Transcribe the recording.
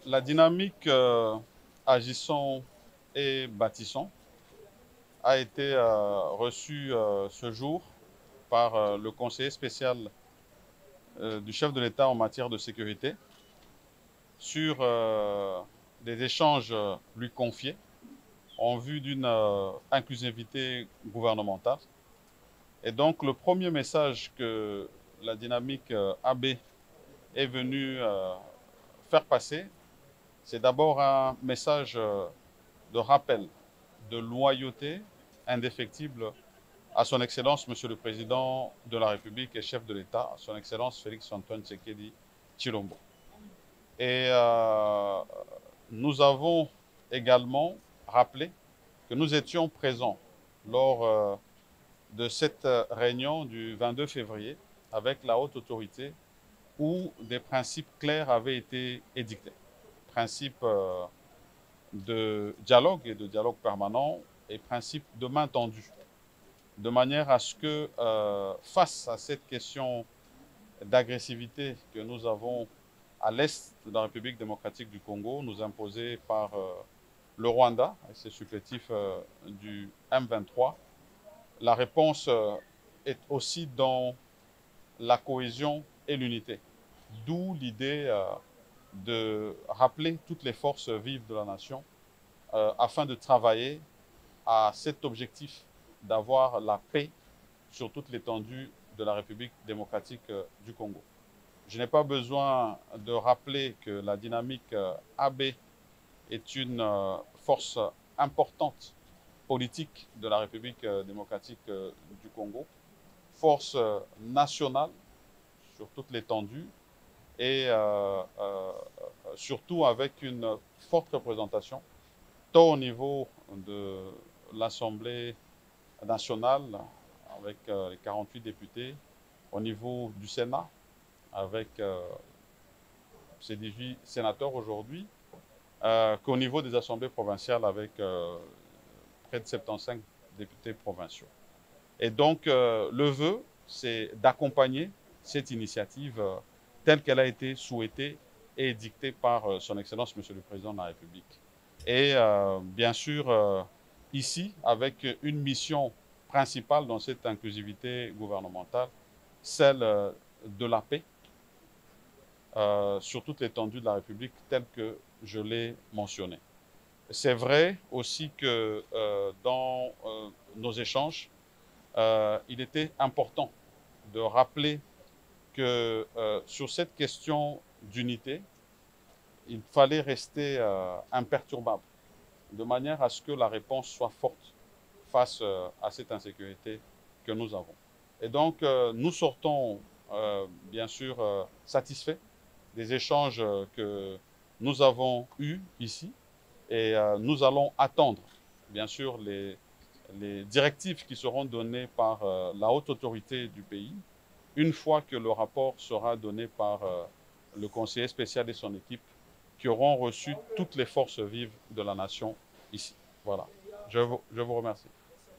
La dynamique agissons et bâtissons a été reçue ce jour par le conseiller spécial du chef de l'État en matière de sécurité sur des échanges lui confiés en vue d'une inclusivité gouvernementale. Et donc le premier message que la dynamique AB est venue faire passer, c'est d'abord un message de rappel, de loyauté indéfectible à son Excellence, Monsieur le Président de la République et chef de l'État, son Excellence Félix-Antoine Tshisekedi Tshilombo. Et nous avons également rappelé que nous étions présents lors de cette réunion du 22 février avec la haute autorité où des principes clairs avaient été édictés. Principes de dialogue et de dialogue permanent et principe de main tendue, de manière à ce que, face à cette question d'agressivité que nous avons à l'est de la République démocratique du Congo, nous imposée par le Rwanda et ses supplétifs du M23, la réponse est aussi dans la cohésion et l'unité. D'où l'idée de rappeler toutes les forces vives de la nation afin de travailler à cet objectif d'avoir la paix sur toute l'étendue de la République démocratique du Congo. Je n'ai pas besoin de rappeler que la dynamique AB est une force importante politique de la République démocratique du Congo, force nationale sur toute l'étendue et surtout avec une forte représentation, tant au niveau de l'Assemblée nationale avec les 48 députés, au niveau du Sénat avec ses 18 sénateurs aujourd'hui, qu'au niveau des assemblées provinciales avec près de 75 députés provinciaux. Et donc, le vœu, c'est d'accompagner cette initiative telle qu'elle a été souhaitée et dictée par son Excellence, Monsieur le Président de la République. Et bien sûr, ici, avec une mission principale dans cette inclusivité gouvernementale, celle de la paix sur toute l'étendue de la République telle que je l'ai mentionné. C'est vrai aussi que dans nos échanges, il était important de rappeler que sur cette question d'unité, il fallait rester imperturbable, de manière à ce que la réponse soit forte face à cette insécurité que nous avons. Et donc, nous sortons bien sûr satisfaits des échanges que nous avons eus ici et nous allons attendre, bien sûr, les directives qui seront données par la haute autorité du pays une fois que le rapport sera donné par le conseiller spécial et son équipe qui auront reçu toutes les forces vives de la nation ici. Voilà. Je vous remercie.